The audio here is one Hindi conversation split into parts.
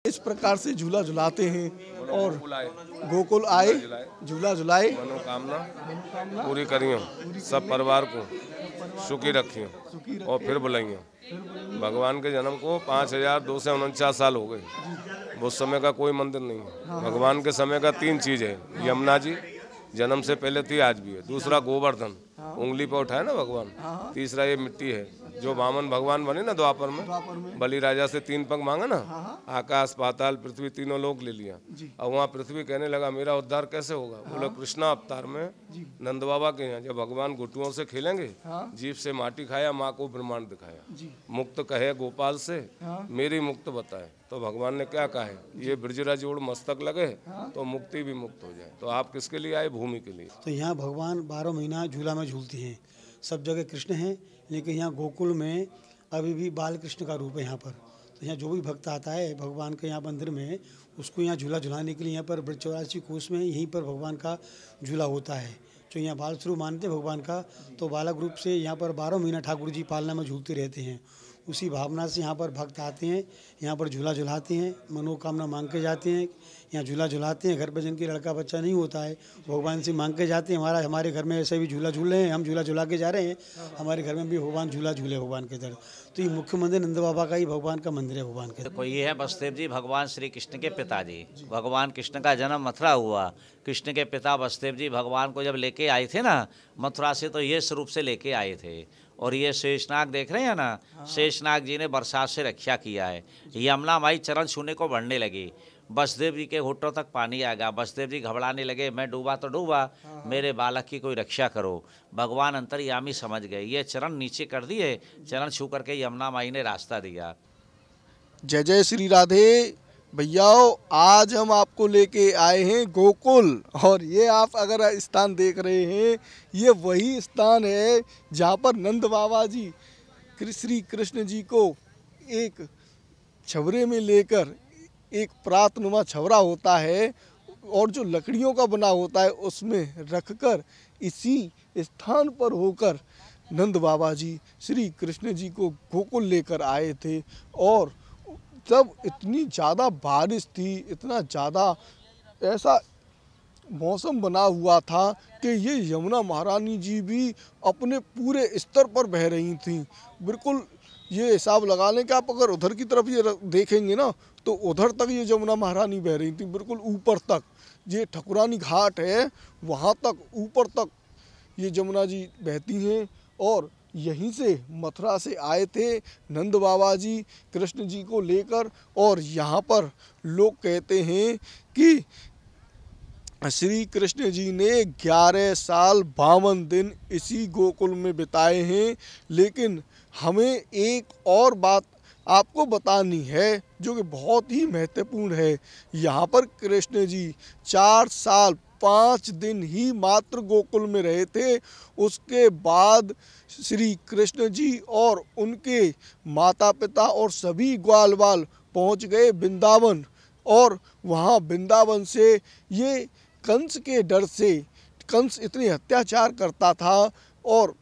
इस प्रकार से झूला झुलाते हैं और गोकुल आए झूला झुलाए, मनोकामना पूरी करियो, सब परिवार को सुखी रखियो और फिर बुलाइयो। भगवान के जन्म को 5249 साल हो गए। उस समय का कोई मंदिर नहीं है। भगवान के समय का 3 चीज है, यमुना जी जन्म से पहले थी, आज भी है। दूसरा गोवर्धन, उंगली पर उठाए ना भगवान। तीसरा ये मिट्टी है जो वामन भगवान बने ना द्वापर में, बलि राजा से 3 पंख मांगा ना, आकाश पाताल पृथ्वी तीनों लोक ले लिया। और वहाँ पृथ्वी कहने लगा मेरा उद्धार कैसे होगा? बोले कृष्णा अवतार में नंद बाबा के यहाँ जब भगवान घुटुओं से खेलेंगे, जीभ से माटी खाया, माँ को ब्रह्मांड दिखाया, मुक्त कहे गोपाल से मेरी मुक्त बताए। तो भगवान ने क्या कहा है, ये ब्रजरा जोड़ मस्तक लगे तो मुक्ति भी मुक्त हो जाए। तो आप किसके लिए आए? भूमि के लिए। तो यहाँ भगवान 12 महीना झूला में झूलते हैं। सब जगह कृष्ण हैं, लेकिन यहाँ गोकुल में अभी भी बाल कृष्ण का रूप है यहाँ पर। तो यहाँ जो भी भक्त आता है भगवान के यहाँ मंदिर में, उसको यहाँ झूला झुलाने के लिए यहाँ पर ब्रज 84 कोष में यहीं पर भगवान का झूला होता है। जो यहाँ बाल स्वरूप मानते हैं भगवान का, तो बालक रूप से यहाँ पर 12 महीना ठाकुर जी पालना में झूलते रहते हैं। उसी भावना से यहाँ पर भक्त आते हैं, यहाँ पर झूला झुलाते हैं, मनोकामना मांग के जाते हैं, यहाँ झूला झुलाते हैं। घर पर जिनकी लड़का बच्चा नहीं होता है, भगवान से मांग के जाते हैं। हमारे घर में ऐसे भी झूला झूल रहे हैं, हम झूला झुला के जा रहे हैं, हमारे घर में भी भगवान झूला झूले भगवान के दर। तो ये मुख्य मंदिर नंद बाबा का ही भगवान का मंदिर है भगवान के। तो ये है वसुदेव जी, भगवान श्री कृष्ण के पिताजी। भगवान कृष्ण का जन्म मथुरा हुआ। कृष्ण के पिता वसुदेव जी भगवान को जब लेके आए थे ना मथुरा से, तो ये स्वरूप से लेके आए थे। और ये शेषनाग देख रहे हैं ना, शेषनाग जी ने बरसात से रक्षा किया है। यमुना माई चरण छूने को बढ़ने लगी, वसुदेव जी के होठों तक पानी आ गया। वसुदेव जी घबराने लगे, मैं डूबा तो डूबा, मेरे बालक की कोई रक्षा करो। भगवान अंतर्यामी समझ गए, ये चरण नीचे कर दिए, चरण छू करके यमुना माई ने रास्ता दिया। जय जय श्री राधे। भैया आज हम आपको लेके आए हैं गोकुल, और ये आप अगर स्थान देख रहे हैं, ये वही स्थान है जहाँ पर नंद बाबा जी श्री कृष्ण जी को एक छबरे में लेकर, एक प्रातनुमा छबरा होता है और जो लकड़ियों का बना होता है उसमें रखकर इसी स्थान पर होकर नंद बाबा जी श्री कृष्ण जी को गोकुल लेकर आए थे। और तब इतनी ज़्यादा बारिश थी, इतना ज़्यादा ऐसा मौसम बना हुआ था कि ये यमुना महारानी जी भी अपने पूरे स्तर पर बह रही थीं। बिल्कुल ये हिसाब लगा लें कि आप अगर उधर की तरफ ये देखेंगे ना, तो उधर तक ये यमुना महारानी बह रही थी, बिल्कुल ऊपर तक। ये ठकुरानी घाट है, वहाँ तक ऊपर तक ये यमुना जी बहती हैं। और यहीं से मथुरा से आए थे नंद बाबा जी कृष्ण जी को लेकर। और यहाँ पर लोग कहते हैं कि श्री कृष्ण जी ने 11 साल 52 दिन इसी गोकुल में बिताए हैं। लेकिन हमें एक और बात आपको बतानी है जो कि बहुत ही महत्वपूर्ण है। यहाँ पर कृष्ण जी 4 साल 5 दिन ही मात्र गोकुल में रहे थे। उसके बाद श्री कृष्ण जी और उनके माता पिता और सभी ग्वाल बाल पहुँच गए वृंदावन। और वहाँ वृंदावन से ये कंस के डर से, कंस इतने अत्याचार करता था और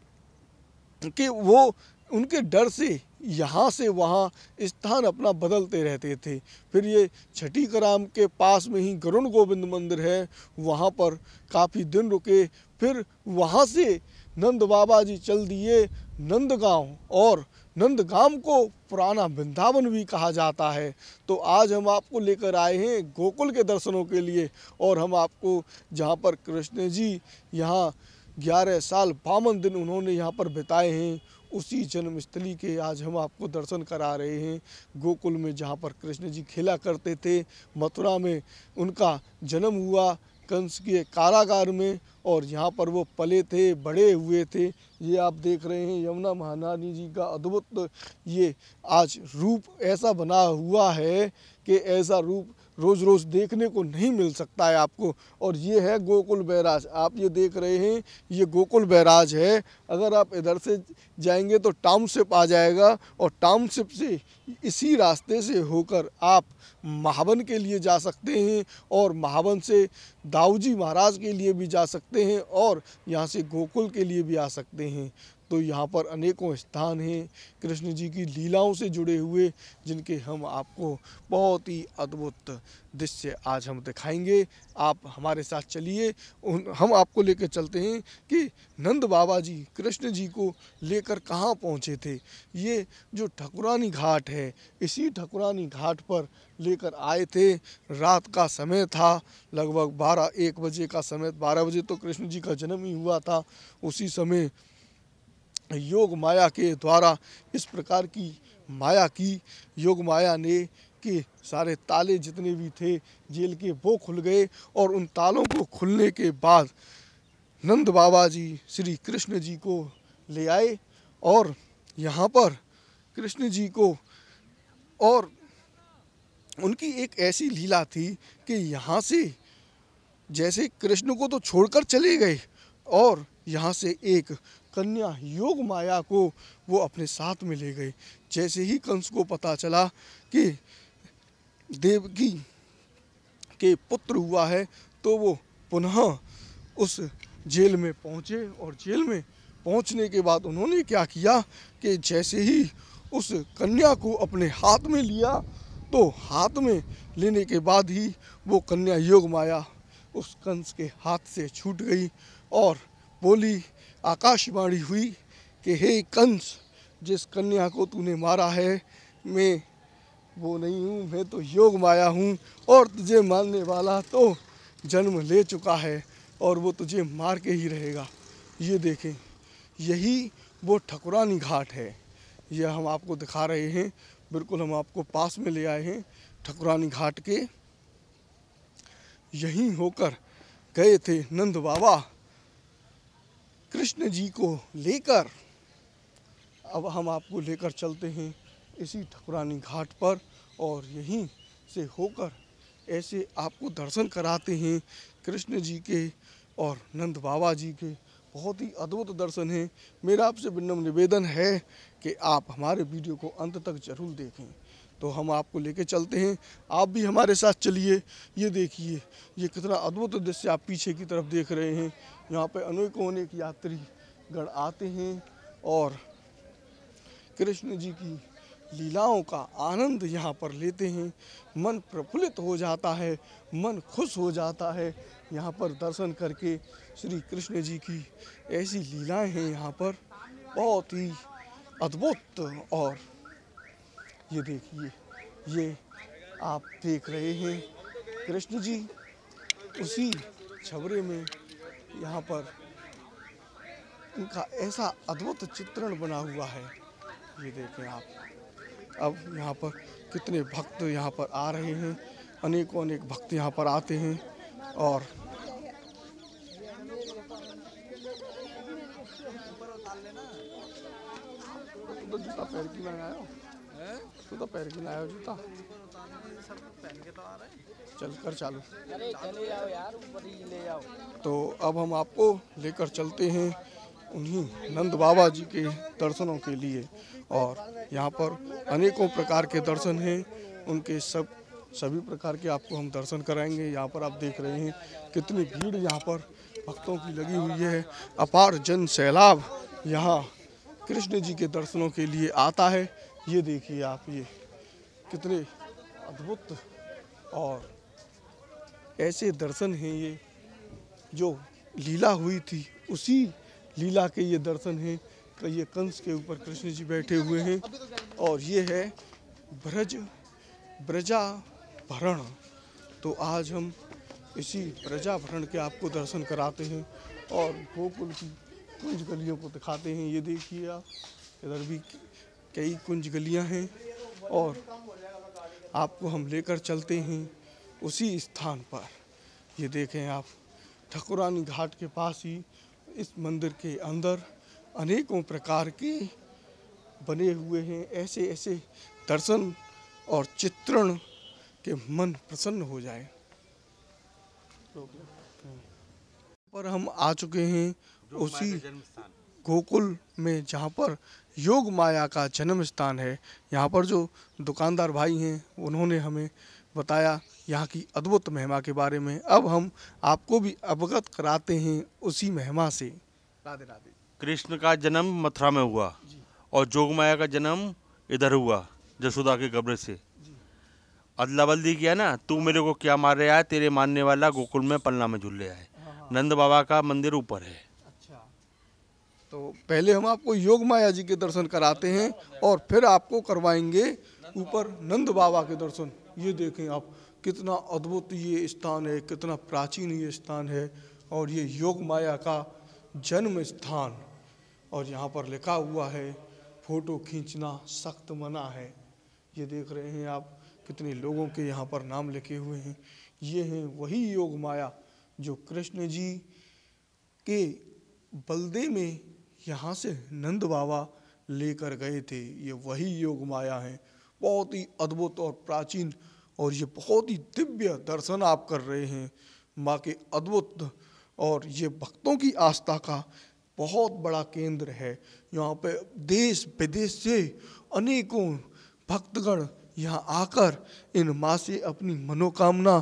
कि वो उनके डर से यहाँ से वहाँ स्थान अपना बदलते रहते थे। फिर ये छठीकराम के पास में ही गरुण गोविंद मंदिर है, वहाँ पर काफ़ी दिन रुके। फिर वहाँ से नंद बाबा जी चल दिए नंदगांव, और नंदगांव को पुराना वृंदावन भी कहा जाता है। तो आज हम आपको लेकर आए हैं गोकुल के दर्शनों के लिए, और हम आपको जहाँ पर कृष्ण जी यहाँ 11 साल 52 दिन उन्होंने यहाँ पर बिताए हैं, उसी जन्मस्थली के आज हम आपको दर्शन करा रहे हैं। गोकुल में जहाँ पर कृष्ण जी खेला करते थे, मथुरा में उनका जन्म हुआ कंस के कारागार में, और यहाँ पर वो पले थे, बड़े हुए थे। ये आप देख रहे हैं यमुना महारानी जी का अद्भुत ये आज रूप ऐसा बना हुआ है कि ऐसा रूप रोज़ रोज़ देखने को नहीं मिल सकता है आपको। और ये है गोकुल बैराज, आप ये देख रहे हैं, ये गोकुल बैराज है। अगर आप इधर से जाएंगे तो टाउनशिप आ जाएगा, और टाउनशिप से इसी रास्ते से होकर आप महावन के लिए जा सकते हैं, और महावन से दाऊजी महाराज के लिए भी जा सकते हैं, और यहाँ से गोकुल के लिए भी आ सकते हैं। तो यहाँ पर अनेकों स्थान हैं कृष्ण जी की लीलाओं से जुड़े हुए, जिनके हम आपको बहुत ही अद्भुत दृश्य आज हम दिखाएंगे। आप हमारे साथ चलिए, हम आपको लेकर चलते हैं कि नंद बाबा जी कृष्ण जी को लेकर कहाँ पहुँचे थे। ये जो ठकुरानी घाट है, इसी ठकुरानी घाट पर लेकर आए थे। रात का समय था, लगभग 12-1 बजे का समय, 12 बजे तो कृष्ण जी का जन्म ही हुआ था। उसी समय योग माया के द्वारा इस प्रकार की माया की, योग माया ने कि सारे ताले जितने भी थे जेल के वो खुल गए, और उन तालों को खुलने के बाद नंद बाबा जी श्री कृष्ण जी को ले आए, और यहाँ पर कृष्ण जी को, और उनकी एक ऐसी लीला थी कि यहाँ से जैसे कृष्ण को तो छोड़कर चले गए, और यहाँ से एक कन्या योग माया को वो अपने साथ में ले गए। जैसे ही कंस को पता चला कि देवकी के पुत्र हुआ है, तो वो पुनः उस जेल में पहुँचे, और जेल में पहुँचने के बाद उन्होंने क्या किया कि जैसे ही उस कन्या को अपने हाथ में लिया, तो हाथ में लेने के बाद ही वो कन्या योग माया उस कंस के हाथ से छूट गई, और बोली, आकाशवाणी हुई कि हे कंस, जिस कन्या को तूने मारा है, मैं वो नहीं हूँ, मैं तो योग माया हूँ, और तुझे मारने वाला तो जन्म ले चुका है, और वो तुझे मार के ही रहेगा। ये देखें, यही वो ठकुरानी घाट है। यह हम आपको दिखा रहे हैं, बिल्कुल हम आपको पास में ले आए हैं ठकुरानी घाट के। यहीं होकर गए थे नंद बाबा कृष्ण जी को लेकर। अब हम आपको लेकर चलते हैं इसी ठकुरानी घाट पर, और यहीं से होकर ऐसे आपको दर्शन कराते हैं कृष्ण जी के और नंद बाबा जी के। बहुत ही अद्भुत दर्शन है। मेरा आपसे विनम्र निवेदन है कि आप हमारे वीडियो को अंत तक जरूर देखें। तो हम आपको लेके चलते हैं, आप भी हमारे साथ चलिए। ये देखिए, ये कितना अद्भुत दृश्य आप पीछे की तरफ देख रहे हैं। यहाँ पे अनेक यात्री गण आते हैं और कृष्ण जी की लीलाओं का आनंद यहाँ पर लेते हैं। मन प्रफुल्लित हो जाता है, मन खुश हो जाता है यहाँ पर दर्शन करके। श्री कृष्ण जी की ऐसी लीलाएं हैं यहाँ पर, बहुत ही अद्भुत। और ये देखिए, ये आप देख रहे हैं कृष्ण जी उसी छबरे में, यहाँ पर इनका ऐसा अद्भुत चित्रण बना हुआ है। ये देखें आप। अब यहाँ पर कितने भक्त यहाँ पर आ रहे हैं, अनेक भक्त यहाँ पर आते हैं। और तो जूता पैर की लगाया हो, तो पैर की लाया हो जूता, पहन के तो आ रहे हैं। चल कर चालू, चले जाओ यार, ऊपर ही ले जाओ। तो अब हम आपको लेकर चलते हैं उन्हीं नंद बाबा जी के दर्शनों के लिए। और यहाँ पर अनेकों प्रकार के दर्शन हैं, उनके सभी प्रकार के आपको हम दर्शन कराएंगे। यहाँ पर आप देख रहे हैं कितनी भीड़ यहाँ पर भक्तों की लगी हुई है। अपार जन सैलाब यहाँ कृष्ण जी के दर्शनों के लिए आता है। ये देखिए आप, ये कितने अद्भुत और ऐसे दर्शन हैं। ये जो लीला हुई थी, उसी लीला के ये दर्शन हैं कि ये कंस के ऊपर कृष्ण जी बैठे हुए हैं। और ये है ब्रजाभरण। तो आज हम इसी ब्रजाभरण के आपको दर्शन कराते हैं और गोकुल की कुंज गलियों को दिखाते हैं। ये देखिए आप, इधर भी कई कुंज गलियां हैं, और आपको हम लेकर चलते हैं उसी स्थान पर। ये देखें आप, ठकुरानी घाट के पास ही इस मंदिर के अंदर अनेकों प्रकार के बने हुए हैं ऐसे दर्शन और चित्रण के मन प्रसन्न हो जाए। पर हम आ चुके हैं उसी गोकुल में, जहाँ पर योग माया का जन्म स्थान है। यहाँ पर जो दुकानदार भाई हैं, उन्होंने हमें बताया यहाँ की अद्भुत महिमा के बारे में। अब हम आपको भी अवगत कराते हैं उसी महिमा से। राधे राधे। कृष्ण का जन्म मथुरा में हुआ और जोग माया का जन्म इधर हुआ जसोदा के कब्र से। अदला बदली किया ना, तू मेरे को क्या मार रहा है, तेरे मानने वाला गोकुल में पलना में झूल रहा है। नंद बाबा का मंदिर ऊपर है। अच्छा, तो पहले हम आपको योग माया जी के दर्शन कराते हैं और फिर आपको करवाएंगे ऊपर नंद बाबा के दर्शन। ये देखें आप, कितना अद्भुत ये स्थान है, कितना प्राचीन ये स्थान है और ये योग माया का जन्म स्थान। और यहाँ पर लिखा हुआ है फोटो खींचना सख्त मना है। ये देख रहे हैं आप, कितने लोगों के यहाँ पर नाम लिखे हुए हैं। ये हैं वही योग माया जो कृष्ण जी के बलदे में यहाँ से नंद बाबा लेकर गए थे। ये वही योग माया है, बहुत ही अद्भुत और प्राचीन, और ये बहुत ही दिव्य दर्शन आप कर रहे हैं माँ के अद्भुत। और ये भक्तों की आस्था का बहुत बड़ा केंद्र है। यहाँ पे देश विदेश से अनेकों भक्तगण यहाँ आकर इन माँ से अपनी मनोकामना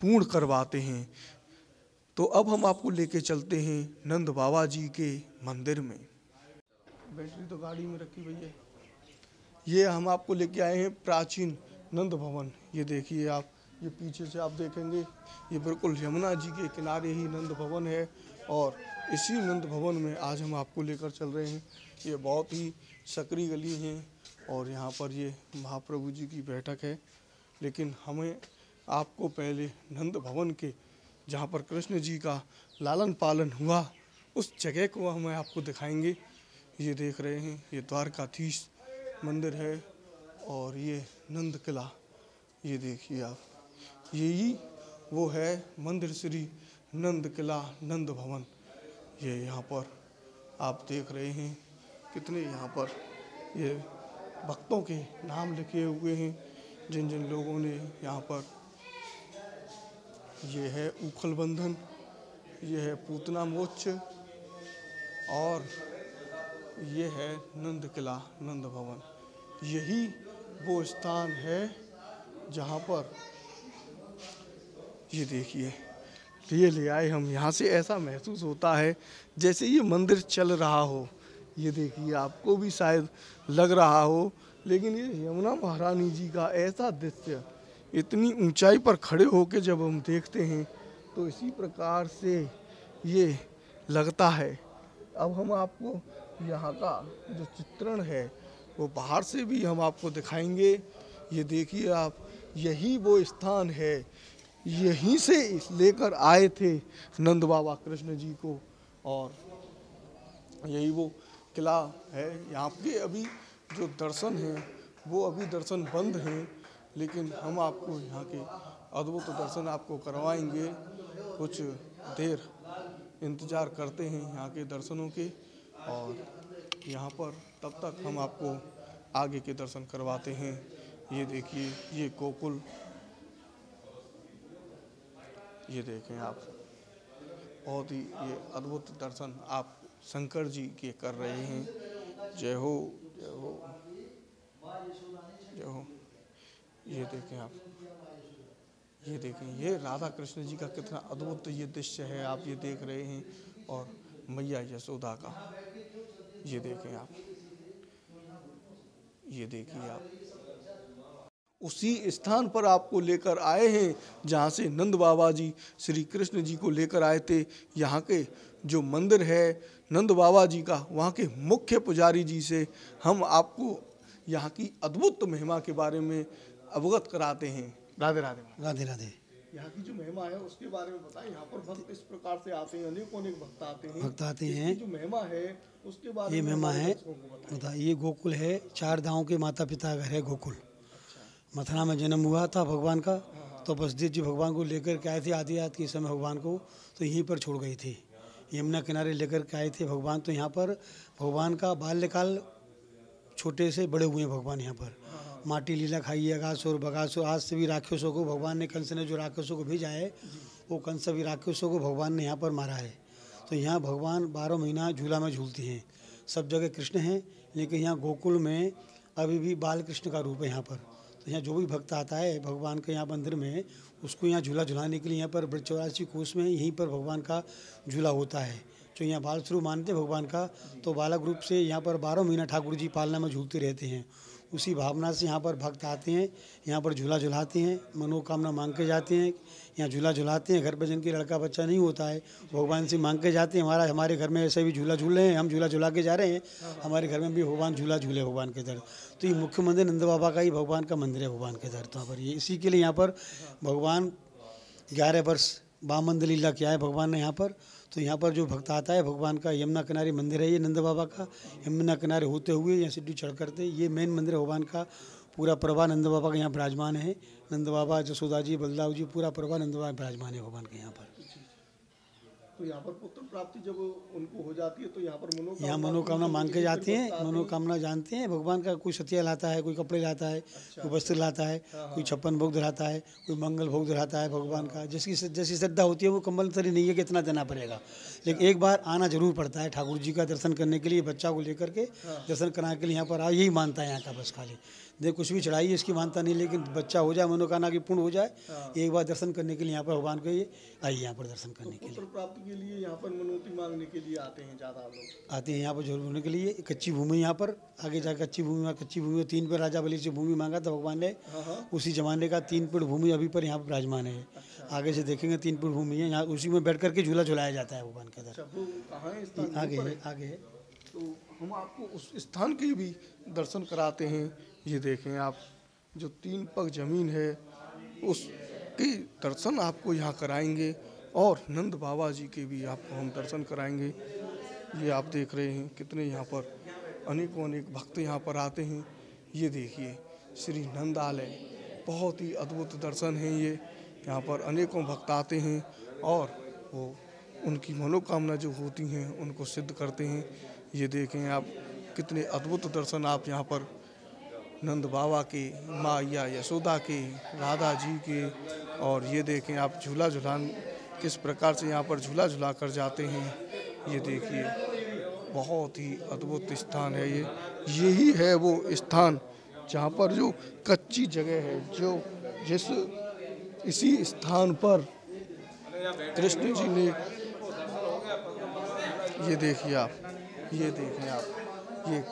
पूर्ण करवाते हैं। तो अब हम आपको लेके चलते हैं नंद बाबा जी के मंदिर में। बैटरी तो गाड़ी में रखी भैया। ये हम आपको लेके आए हैं प्राचीन नंद भवन। ये देखिए आप, ये पीछे से आप देखेंगे, ये बिल्कुल यमुना जी के किनारे ही नंद भवन है। और इसी नंद भवन में आज हम आपको लेकर चल रहे हैं। ये बहुत ही सकरी गली है और यहाँ पर ये महाप्रभु जी की बैठक है। लेकिन हमें आपको पहले नंद भवन के, जहाँ पर कृष्ण जी का लालन पालन हुआ, उस जगह को हमें आपको दिखाएंगे। ये देख रहे हैं, ये द्वारकाधीश मंदिर है और ये नंद किला। ये देखिए आप, यही वो है मंदिर श्री नंद किला नंद भवन। ये यहाँ पर आप देख रहे हैं कितने यहाँ पर ये भक्तों के नाम लिखे हुए हैं, जिन जिन लोगों ने यहाँ पर। ये है उखल बंधन, ये है पूतना मोक्ष और ये है नंद किला नंद भवन। यही वो स्थान है जहाँ पर, ये देखिए, ये ले आए हम यहाँ से। ऐसा महसूस होता है जैसे ये मंदिर चल रहा हो। ये देखिए, आपको भी शायद लग रहा हो, लेकिन ये यमुना महारानी जी का ऐसा दृश्य, इतनी ऊंचाई पर खड़े होकर जब हम देखते हैं तो इसी प्रकार से ये लगता है। अब हम आपको यहाँ का जो चित्रण है वो बाहर से भी हम आपको दिखाएंगे। ये देखिए आप, यही वो स्थान है, यहीं से लेकर आए थे नंद बाबा कृष्ण जी को। और यही वो किला है। यहाँ के अभी जो दर्शन हैं वो अभी दर्शन बंद हैं, लेकिन हम आपको यहाँ के अद्भुत दर्शन आपको करवाएंगे। कुछ देर इंतज़ार करते हैं यहाँ के दर्शनों के, और यहाँ पर तब तक हम आपको आगे के दर्शन करवाते हैं। ये देखिए, ये गोकुल, ये देखें आप, बहुत ही ये अद्भुत दर्शन आप शंकर जी के कर रहे हैं। जय हो, जय हो, जय हो। ये देखें आप, ये देखें, ये राधा कृष्ण जी का कितना अद्भुत ये दृश्य है आप ये देख रहे हैं। और मैया यशोदा का, ये देखें आप, ये देखिए आप, उसी स्थान पर आपको लेकर आए हैं जहाँ से नंद बाबा जी श्री कृष्ण जी को लेकर आए थे। यहाँ के जो मंदिर है नंद बाबा जी का, वहाँ के मुख्य पुजारी जी से हम आपको यहाँ की अद्भुत महिमा के बारे में अवगत कराते हैं। राधे राधे। राधे राधे। यहाँ की जो महिमा है उसके बारे में बताएं। यहाँ पर भक्त इस प्रकार से आते हैं, अनेक भक्त आते हैं। भक्त आते हैं। जो महिमा है उसके बारे में, ये महिमा है, बता, ये गोकुल है, 4 धामों के माता पिता घर है गोकुल। मथुरा में जन्म हुआ था भगवान का, तो बसदेव जी भगवान को लेकर के आए थे आदि रात के समय भगवान को, तो यहीं पर छोड़ गए थे। यमुना किनारे लेकर के आए थे भगवान। तो यहाँ पर भगवान का बाल्यकाल छोटे से बड़े हुए हैं भगवान। यहाँ पर माटी लीला खाई, अगासुर बगासुर, आज से भी राक्षसों को भगवान ने, कंस ने जो राक्षसों को भेजा है, वो कंस भी राक्षसों को भगवान ने यहाँ पर मारा है। तो यहाँ भगवान 12 महीना झूला में झूलती हैं। सब जगह कृष्ण हैं, लेकिन यहाँ गोकुल में अभी भी बाल कृष्ण का रूप है यहाँ पर। तो यहाँ जो भी भक्त आता है भगवान के यहाँ मंदिर में, उसको यहाँ झूला झुलाने के लिए यहाँ पर 84 कोस में यहीं पर भगवान का झूला होता है। जो यहाँ बाल स्वरूप मानते हैं भगवान का, तो बालक रूप से यहाँ पर 12 महीना ठाकुर जी पालना में झूलते रहते हैं। उसी भावना से यहाँ पर भक्त आते हैं, यहाँ पर झूला झुलाते हैं, मनोकामना मांग के जाते हैं, यहाँ झूला झुलाते हैं। घर पर जिनकी लड़का बच्चा नहीं होता है भगवान से मांग के जाते हैं, हमारे घर में ऐसे भी झूला झूल रहे हैं, हम झूला झुला के जा रहे हैं, हमारे घर में भी भगवान झूला झूले भगवान के दर। तो ये मुख्य मंदिर नंद बाबा का ही भगवान का मंदिर है भगवान के दर। तो यहाँ पर ये इसी के लिए यहाँ पर भगवान 11 वर्ष वामन लीला किया है भगवान ने यहाँ पर। तो यहाँ पर जो भक्त आता है भगवान का यमुना किनारे मंदिर है ये नंद बाबा का। यमुना किनारे होते हुए यहाँ सीढ़ी चढ़ करते ये मेन मंदिर है भगवान का। पूरा प्रभा नंद बाबा का यहाँ विराजमान है। नंद बाबा, जसोदा जी, बलदाव जी, पूरा प्रभा नंद बाबा विराजमान है भगवान के यहाँ पर। तो यहाँ पर पुत्र प्राप्ति जब उनको हो जाती है तो यहाँ पर यहाँ मनोकामना मांग के जाते हैं, मनोकामना जानते हैं भगवान का। कोई सतिया लाता है, कोई कपड़े लाता है, कोई वस्त्र लाता है, कोई 56 भोग धराता है, कोई मंगल भोग धराता है भगवान का। जैसी श्रद्धा होती है वो कंपलसरी नहीं है कि इतना देना पड़ेगा, लेकिन एक बार आना जरूर पड़ता है ठाकुर जी का दर्शन करने के लिए। बच्चा को लेकर के दर्शन कराने के लिए यहाँ पर यही मानता है यहाँ का बस। खाली देख कुछ भी चढ़ाई इसकी मानता नहीं, लेकिन बच्चा हो जाए, मनोकामना की पूर्ण हो जाए, एक बार दर्शन करने के लिए यहाँ पर भगवान को ये आइए यहाँ पर दर्शन करने के लिए। प्राप्ति के लिए यहाँ पर मनोती मांगने के लिए आते हैं ज़्यादा लोग, आते हैं यहाँ पर झोल होने के लिए। कच्ची भूमि यहाँ पर आगे जाकर कच्ची भूमि 3 पेड़ राजा बलि से भूमि मांगा था भगवान ने। उसी जमाने का 3 पेड़ भूमि अभी पर यहाँ पर विराजमान है। आगे से देखेंगे 3 पेड़ भूमि है यहाँ, उसी में बैठ करके झूला झुलाया जाता है भगवान के अंदर। आगे है तो हम आपको उस स्थान के भी दर्शन कराते हैं। ये देखें आप, जो 3 पग जमीन है उसके दर्शन आपको यहाँ कराएंगे और नंद बाबा जी के भी आपको हम दर्शन कराएंगे। ये आप देख रहे हैं कितने यहाँ पर अनेक भक्त यहाँ पर आते हैं। ये देखिए श्री नंदालय, बहुत ही अद्भुत दर्शन है ये। यहाँ पर अनेकों भक्त आते हैं और वो उनकी मनोकामना जो होती हैं उनको सिद्ध करते हैं। ये देखें आप कितने अद्भुत दर्शन आप यहाँ पर नंद बाबा के, माँ यशोदा के, राधा जी के। और ये देखें आप झूला झुलान किस प्रकार से यहाँ पर झूला झुला कर जाते हैं। ये देखिए बहुत ही अद्भुत स्थान है ये। यही है वो स्थान जहाँ पर जो कच्ची जगह है, इसी स्थान पर कृष्ण जी ने, ये देखिए आप, ये देखें आप, ये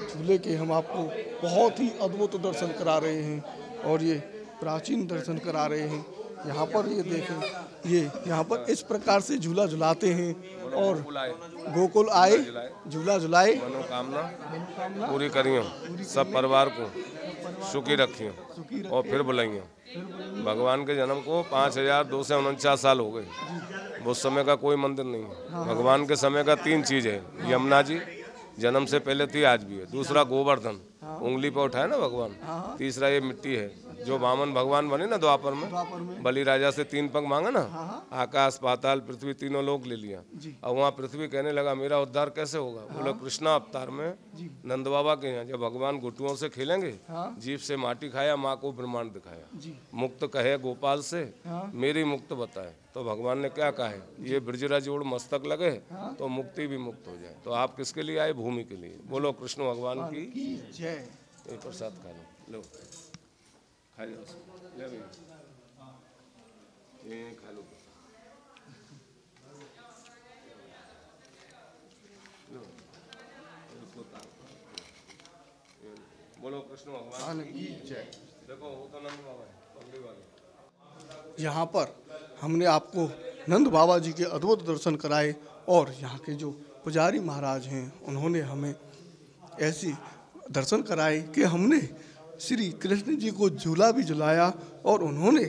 झूले के हम आपको बहुत ही अद्भुत दर्शन करा रहे हैं और ये प्राचीन दर्शन करा रहे हैं। यहाँ पर ये देखें, ये यहाँ पर इस प्रकार से झूला झुलाते हैं और गोकुल आए, झूला झुलाए, मनोकामना पूरी करियो, सब परिवार को सुखी रखियो और फिर बुलाइयो। भगवान के जन्म को 5249 साल हो गए। उस समय का कोई मंदिर नहीं है। भगवान के समय का 3 चीज है। यमुना जी जन्म से पहले थी, आज भी है। दूसरा गोवर्धन, उंगली पे उठाए ना भगवान। तीसरा ये मिट्टी है जो वामन भगवान बने ना द्वापर में, बलि राजा से 3 पग मांगा ना, आकाश पाताल पृथ्वी तीनों लोक ले लिया। और वहाँ पृथ्वी कहने लगा मेरा उद्धार कैसे होगा। बोले कृष्णा अवतार में नंद बाबा के यहाँ जब भगवान घुटुओं से खेलेंगे, जीभ से माटी खाया, माँ को ब्रह्मांड दिखाया, मुक्त कहे गोपाल से मेरी मुक्त बताए। तो भगवान ने क्या कहा है, ये ब्रजराज जोड़ मस्तक लगे तो मुक्ति भी मुक्त हो जाए। तो आप किसके लिए आए, भूमि के लिए। बोलो कृष्ण भगवान की जय। ये प्रसाद खा लो, खा लो, ले भैया, ये खा लो। बोलो कृष्ण भगवान की जय। देखो वो तो नंद बाबा है, पगड़ी वाले। यहाँ पर हमने आपको नंद बाबा जी के अद्भुत दर्शन कराए और यहाँ के जो पुजारी महाराज हैं उन्होंने हमें ऐसी दर्शन कराए कि हमने श्री कृष्ण जी को झूला भी झुलाया और उन्होंने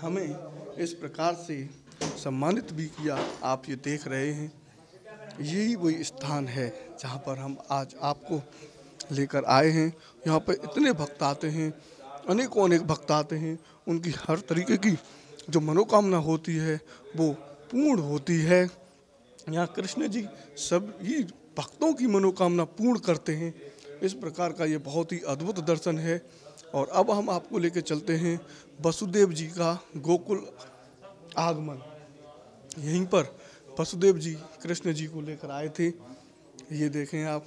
हमें इस प्रकार से सम्मानित भी किया। आप ये देख रहे हैं, यही वही स्थान है जहाँ पर हम आज आपको लेकर आए हैं। यहाँ पर इतने भक्त आते हैं, अनेक भक्त आते हैं। उनकी हर तरीके की जो मनोकामना होती है वो पूर्ण होती है। यहाँ कृष्ण जी सभी भक्तों की मनोकामना पूर्ण करते हैं। इस प्रकार का ये बहुत ही अद्भुत दर्शन है। और अब हम आपको लेकर चलते हैं वसुदेव जी का गोकुल आगमन। यहीं पर वसुदेव जी कृष्ण जी को लेकर आए थे। ये देखें आप,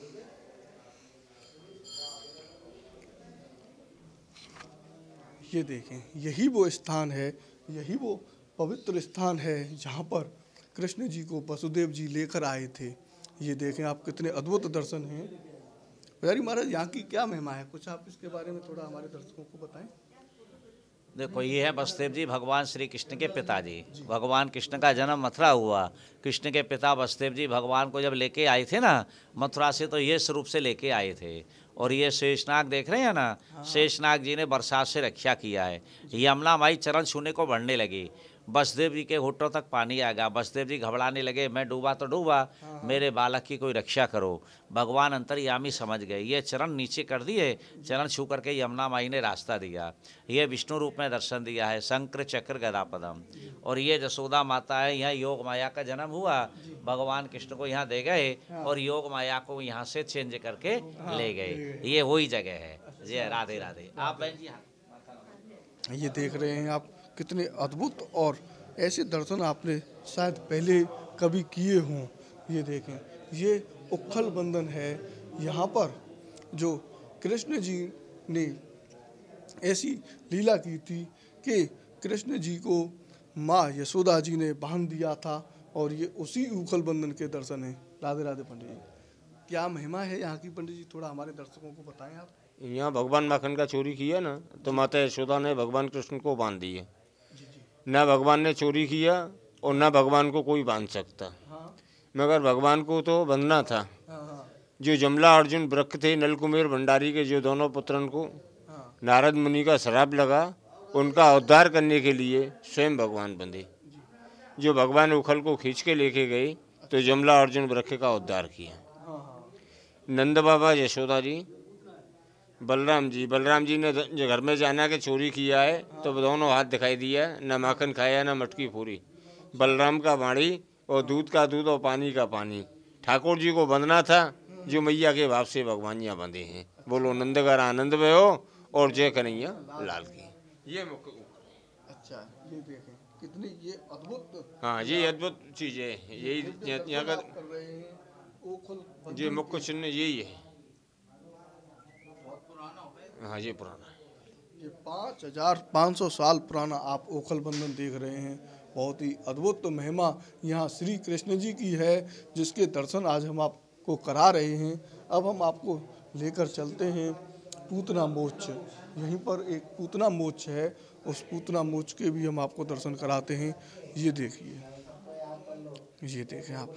ये देखें, यही वो स्थान है, यही वो पवित्र स्थान है जहाँ पर कृष्ण जी को वसुदेव जी लेकर आए थे। ये देखें आप, कितने अद्भुत दर्शन हैं। पुजारी महाराज, यहाँ की क्या महिमा है, कुछ आप इसके बारे में थोड़ा हमारे दर्शकों को बताएं। देखो, ये है वसुदेव जी भगवान श्री कृष्ण के पिताजी। भगवान कृष्ण का जन्म मथुरा हुआ। कृष्ण के पिता वसुदेव जी भगवान को जब लेके आए थे ना मथुरा से, तो ये स्वरूप से लेके आए थे। और ये शेषनाग देख रहे हैं ना, शेषनाग जी ने बरसात से रक्षा किया है। यमुना माई चरण छूने को बढ़ने लगी, वसुदेव जी के घुटनों तक पानी आ गया। वसुदेव जी घबराने लगे, मैं डूबा तो डूबा, मेरे बालक की कोई रक्षा करो। भगवान अंतर्यामी समझ गए, ये चरण नीचे कर दिए, चरण छू करके यमुना माई ने रास्ता दिया। ये विष्णु रूप में दर्शन दिया है, शंकर चक्र गदा पदम। और ये जसोदा माता है, यहाँ योग माया का जन्म हुआ। भगवान कृष्ण को यहाँ दे गए और योग माया को यहाँ से चेंज करके ले गए। ये वही जगह है। जय राधे राधे। आप बहन जी यहाँ ये देख रहे हैं आप, कितने अद्भुत और ऐसे दर्शन आपने शायद पहले कभी किए हों। ये देखें, ये उखल बंधन है। यहाँ पर जो कृष्ण जी ने ऐसी लीला की थी कि कृष्ण जी को माँ यशोदा जी ने बांध दिया था, और ये उसी उखल बंधन के दर्शन हैं। राधे राधे पंडित जी, क्या महिमा है यहाँ की पंडित जी, थोड़ा हमारे दर्शकों को बताएं आप। यहाँ भगवान माखन का चोरी किया ना, तो माता यशोदा ने भगवान कृष्ण को बांध दिए। ना भगवान ने चोरी किया और ना भगवान को कोई बांध सकता, मगर भगवान को तो बंधना था। जो जमला अर्जुन वृक्ष थे, नलकुमेर भंडारी के जो दोनों पुत्रन को नारद मुनि का श्राप लगा, उनका उद्धार करने के लिए स्वयं भगवान बंधे। जो भगवान उखल को खींच के लेके गए तो जमला अर्जुन वृक्ष का उद्धार किया। नंद बाबा, यशोदा जी, बलराम जी ने जो घर में जाना के चोरी किया है, तो दोनों हाथ दिखाई दिया, न माखन खाया न मटकी पूरी। बलराम का बाणी और दूध का दूध और पानी का पानी। ठाकुर जी को बंधना था, जो मैया के भाव से भगवान यहाँ बंधे हैं। बोलो नंदगर आनंद में हो और जय कन्हैया लाल की। ये मुख्य। अच्छा, ये देखें कितनी ये अद्भुत। हाँ, ये अद्भुत चीज है। यही यहाँ का कर रहे हैं उखल ये मुख्य चिन्ह यही है। हाँ, ये पुराना है। ये 5500 साल पुराना आप ओखल बंधन देख रहे हैं। बहुत ही अद्भुत महिमा यहाँ श्री कृष्ण जी की है, जिसके दर्शन आज हम आपको करा रहे हैं। अब हम आपको लेकर चलते हैं पूतना मोक्ष। यहीं पर एक पूतना मोक्ष है, उस पूतना मोक्ष के भी हम आपको दर्शन कराते हैं। ये देखिए, ये देखें आप।